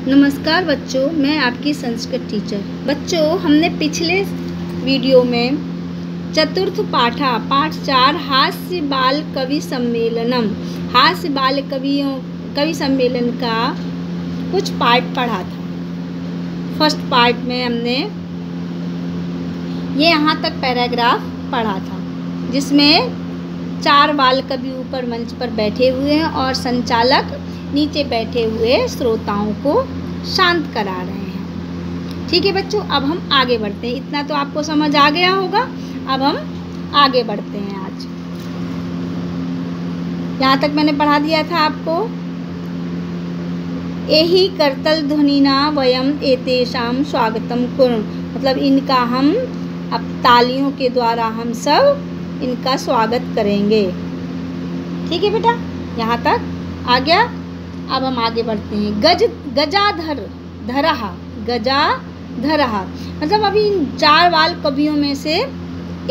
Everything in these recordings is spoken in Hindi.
नमस्कार बच्चों, मैं आपकी संस्कृत टीचर। बच्चों, हमने पिछले वीडियो में चतुर्थ पाठ 4 हास्य बाल कवि सम्मेलनम, हास्य बाल कवि सम्मेलन का कुछ पार्ट पढ़ा था। फर्स्ट पार्ट में हमने ये यहाँ तक पैराग्राफ पढ़ा था, जिसमें 4 बाल कवि ऊपर मंच पर बैठे हुए हैं और संचालक नीचे बैठे हुए श्रोताओं को शांत करा रहे हैं। ठीक है बच्चों, अब हम आगे बढ़ते हैं। इतना तो आपको समझ आ गया होगा। अब हम आगे बढ़ते हैं। आज यहाँ तक मैंने पढ़ा दिया था आपको। एहि करतल ध्वनिना वयम एतेषाम स्वागतम कुर्म, मतलब इनका हम अब तालियों के द्वारा हम सब इनका स्वागत करेंगे। ठीक है बेटा, यहाँ तक आ गया। अब हम आगे बढ़ते हैं। गजाधर धरहा, गजाधरहा, मतलब अभी इन 4 बाल कवियों में से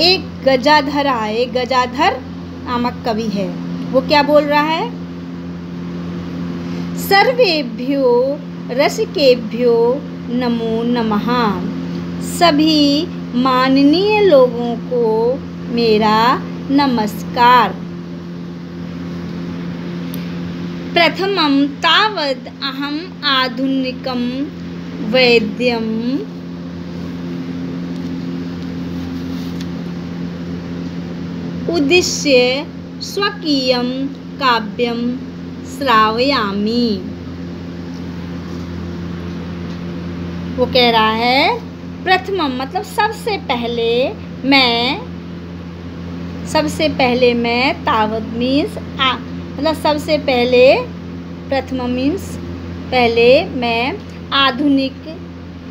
एक गजाधर है, एक गजाधर नामक कवि है। वो क्या बोल रहा है? सर्वेभ्यो रसिकेभ्यो नमो नमः, सभी माननीय लोगों को मेरा नमस्कार। प्रथमं तावद् अहम आधुनिकं वैद्यम उद्दिश्य स्वकीयं काव्यं श्रावयामि। वो कह रहा है प्रथमम मतलब सबसे पहले मैं तावद् मीन्स मतलब सबसे पहले, प्रथम मीन्स पहले, मैं आधुनिक,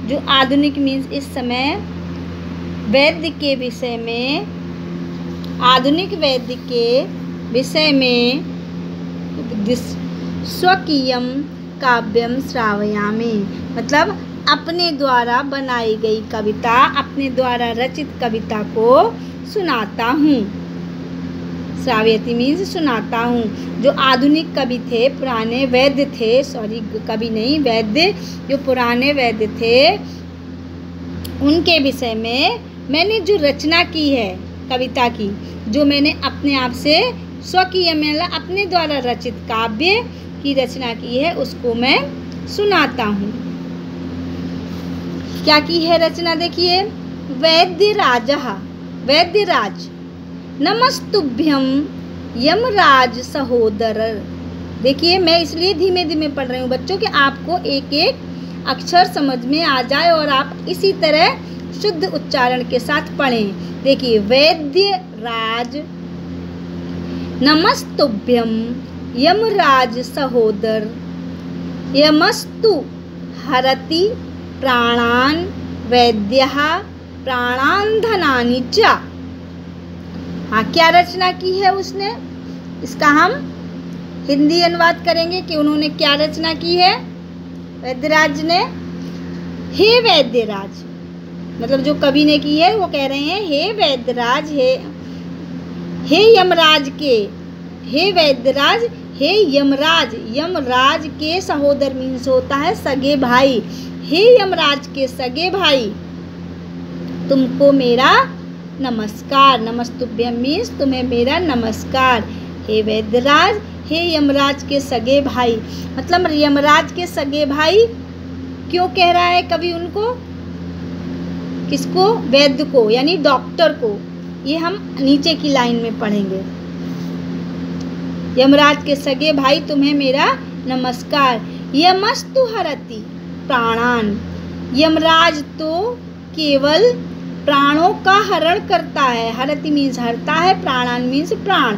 जो आधुनिक मीन्स इस समय वैद्य के विषय में, आधुनिक वैद्य के विषय में स्वकीयम काव्यम श्रावयामि, मतलब अपने द्वारा बनाई गई कविता, अपने द्वारा रचित कविता को सुनाता हूँ। श्रावयति मीन्स सुनाता हूँ। जो आधुनिक कवि थे, पुराने वैद्य थे, सॉरी कवि नहीं वैद्य, जो पुराने वैद्य थे, उनके विषय में मैंने जो रचना की है कविता की, जो मैंने अपने आप से स्वकीय मतलब अपने द्वारा रचित काव्य की रचना की है, उसको मैं सुनाता हूँ। क्या की है रचना? देखिए, वैद्यराज नमस्तुभ्यम यमराज सहोदर। देखिए, मैं इसलिए धीमे धीमे पढ़ रही हूँ बच्चों कि आपको एक एक अक्षर समझ में आ जाए और आप इसी तरह शुद्ध उच्चारण के साथ पढ़ें। देखिए, वैद्यराज नमस्तुभ्यम यमराज सहोदर, यमस्तु हरति प्राणान वैद्यः प्राणान धनानि च। हाँ, क्या रचना की है उसने? इसका हम हिंदी अनुवाद करेंगे कि उन्होंने क्या रचना की है वैद्यराज ने। हे वैद्यराज, मतलब जो कवि ने की है वो कह रहे हैं हे वैद्यराज, हे यमराज के, हे वैद्यराज, हे यमराज, यमराज के सहोदर मीन्स होता है सगे भाई। हे यमराज के सगे भाई, तुमको मेरा नमस्कार। नमस्तुभ्यम मीन्स तुम्हें मेरा नमस्कार। हे वैद्यराज, हे यमराज के सगे भाई, मतलब यमराज के सगे भाई क्यों कह रहा है कवि उनको? किसको? वैद्य को, यानी डॉक्टर को। ये हम नीचे की लाइन में पढ़ेंगे। यमराज के सगे भाई, तुम्हें मेरा नमस्कार। यमस्तु हरति प्राणान, यमराज तो केवल प्राणों का हरण करता है। हरति मीन्स हरता है, प्राणान मीन्स प्राण।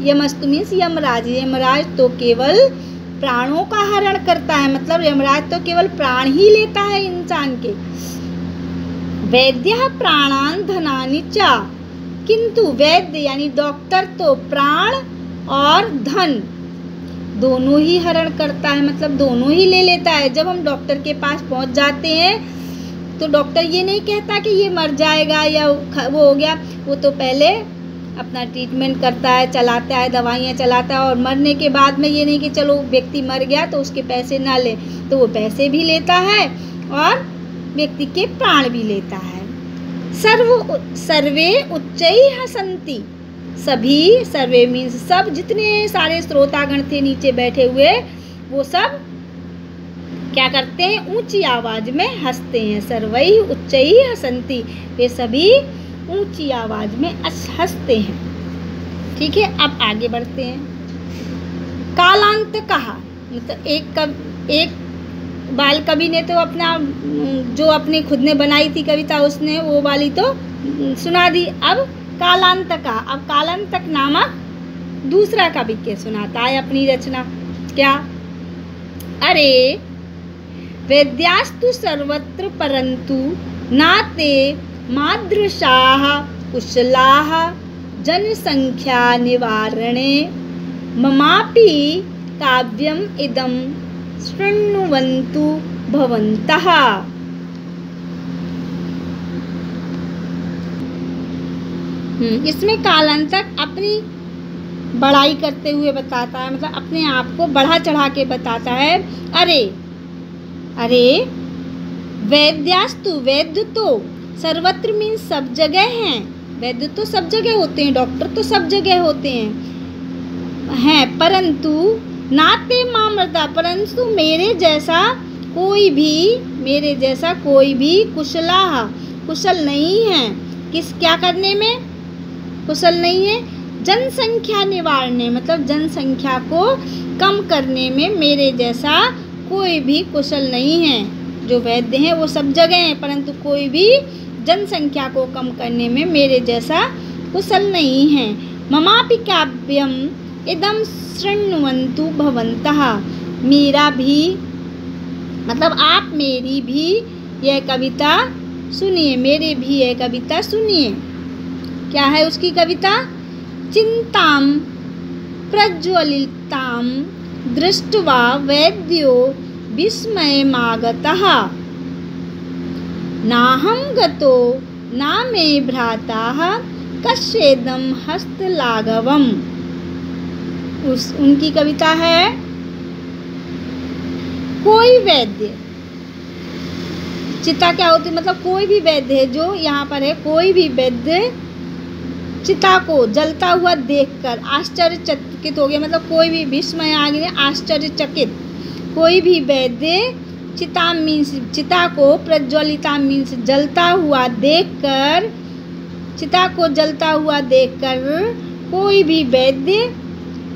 यमस्तु मीन्स यमराज, यमराज तो केवल प्राणों का हरण करता है, मतलब यमराज तो केवल प्राण ही लेता है इंसान के। वैद्यः प्राणान धनानि च, किंतु वैद्य यानी डॉक्टर तो प्राण और धन दोनों ही हरण करता है, मतलब दोनों ही ले लेता है। जब हम डॉक्टर के पास पहुंच जाते हैं तो डॉक्टर ये नहीं कहता कि ये मर जाएगा या वो हो गया, वो तो पहले अपना ट्रीटमेंट करता है, चलाता है, दवाइयाँ चलाता है, और मरने के बाद में ये नहीं कि चलो व्यक्ति मर गया तो उसके पैसे ना ले, तो वो पैसे भी लेता है और व्यक्ति के प्राण भी लेता है। सर्वे उच्चैः हसन्ति, सभी, सर्वे मीन्स सब, जितने सारे श्रोतागण थे नीचे बैठे हुए वो सब क्या करते हैं, ऊंची आवाज में हंसते हैं। सर्वैः उच्चैः हसन्ति, वे सभी ऊंची आवाज में हंसते हैं। ठीक है, अब आगे बढ़ते हैं। कालांत कहा, मतलब एक बाल कवि ने तो अपना जो अपनी खुद ने बनाई थी कविता उसने वो वाली तो सुना दी। अब कालांतक, अब कालांतक नामक दूसरा कवि के सुनाता है अपनी रचना। क्या? अरे वेद्यास्तु सर्वत्र परंतु नाते मादृशाः कुशलाः जनसंख्या निवारणे ममापि काव्यम इदं शृण्वन्तु भवन्तः। इसमें कालांतक अपनी बड़ाई करते हुए बताता है, मतलब अपने आप को बढ़ा चढ़ा के बताता है। अरे अरे वैद्यास्तु, वैद्य तो सर्वत्र मीन्स सब जगह हैं, वैद्य तो सब जगह होते हैं, डॉक्टर तो सब जगह होते हैं, परंतु नाते मामृता, परंतु मेरे जैसा कोई भी कुशल नहीं है। क्या करने में कुशल नहीं है? जनसंख्या निवारणे, मतलब जनसंख्या को कम करने में मेरे जैसा कोई भी कुशल नहीं है। जो वैद्य हैं वो सब जगह हैं, परंतु कोई भी जनसंख्या को कम करने में मेरे जैसा कुशल नहीं है। ममापि काव्यम इदं शृण्वन्तु भवन्तः, मेरा भी, मतलब आप मेरी भी यह कविता सुनिए, मेरे भी यह कविता सुनिए। क्या है उसकी कविता? चिंतां प्रज्वलितां दृष्ट्वा वैद्यो विस्मयमागतः, नाहं गतो न मे भ्राताः कस्येदं हस्तलाघवम्। उनकी कविता है कोई वैद्य, चिता क्या होती है, मतलब कोई भी वैद्य है, जो यहाँ पर है कोई भी वैद्य चिता को जलता हुआ देखकर आश्चर्यचकित हो गया, मतलब कोई भी, विस्मय आ गया, आश्चर्यचकित, कोई भी वैद्य चिता मीन्स चिता को, प्रज्वलिता मीन्स जलता हुआ देखकर, चिता को जलता हुआ देखकर कोई भी वैद्य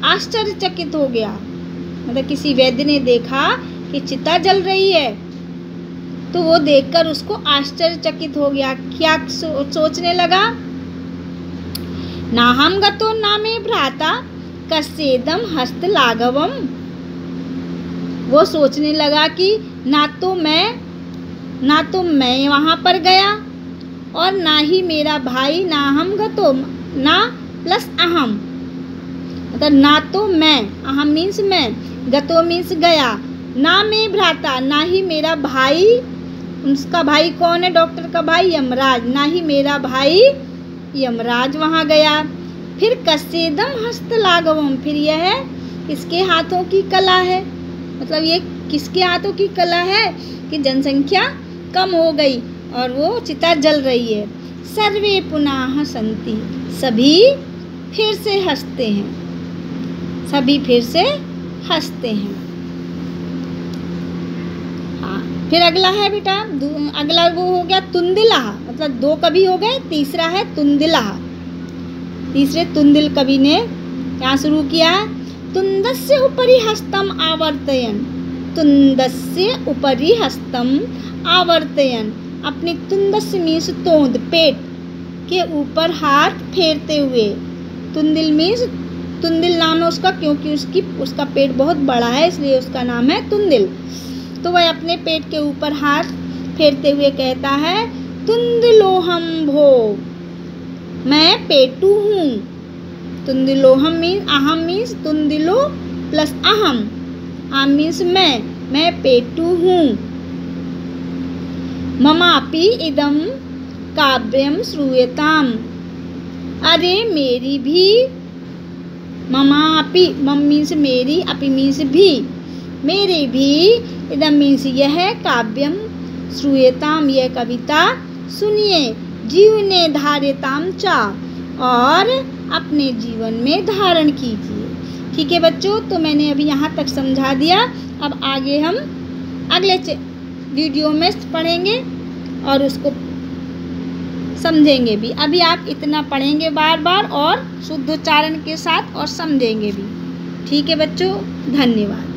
आश्चर्यचकित हो गया। मतलब किसी वैद्य ने देखा कि चिता जल रही है तो वो देखकर उसको आश्चर्यचकित हो गया। क्या सोचने लगा? नाहं गतो न मे भ्राता कस्येदं हस्तलाघवम्। वो सोचने लगा कि ना तो मैं वहाँ पर गया और ना ही मेरा भाई, ना हम गतो, ना प्लस अहम, मतलब ना तो मैं, अहम मीन्स मैं, गतो मीन्स गया, ना मैं भ्राता, ना ही मेरा भाई, उसका भाई कौन है? डॉक्टर का भाई यमराज, ना ही मेरा भाई यमराज वहाँ गया। फिर कस्येदं हस्तलाघवम्, फिर यह किसके हाथों की कला है, मतलब ये किसके हाथों की कला है कि जनसंख्या कम हो गई और वो चिता जल रही है। सर्वे पुनः हसन्ति, सभी फिर से हंसते हैं, सभी फिर से हंसते हैं। हाँ, फिर अगला है बेटा, अगला वो हो गया तुंदिलः, मतलब दो कवि हो गए, तीसरा है तुंदिलः। तीसरे तुंदिल कवि ने क्या शुरू किया? तुंदस्य उपरि हस्तम आवर्तयन, तुंदस्य उपरि हस्तम आवर्तयन, अपनी तुंदस्य मीन्स तोंद, पेट के ऊपर हाथ फेरते हुए। तुंदिल मीन्स, तुंदिल नाम है उसका क्योंकि उसका पेट बहुत बड़ा है, इसलिए उसका नाम है तुंदिल। तो वह अपने पेट के ऊपर हाथ फेरते हुए कहता है, तुंदिलोहम भो, मैं पेटू हूँ। तुंदिलोहम मीन्स, अहम मीन्स तुंदिलो प्लस अहम, अहम मीन्स मैं पेटू हूँ। ममापि इदं काव्यम श्रूयताम, अरे मेरी भी, ममा अपि, मम मीन्स मेरी, अपि मीन्स भी, मेरे भी, इदम मीन्स यह, काव्यम श्रूयताम यह कविता सुनिए, जीवने धार्यताम चा और अपने जीवन में धारण कीजिए। ठीक है बच्चों, तो मैंने अभी यहाँ तक समझा दिया। अब आगे हम अगले वीडियो में पढ़ेंगे और उसको समझेंगे भी। अभी आप इतना पढ़ेंगे बार बार और शुद्ध उच्चारण के साथ और समझेंगे भी। ठीक है बच्चों, धन्यवाद।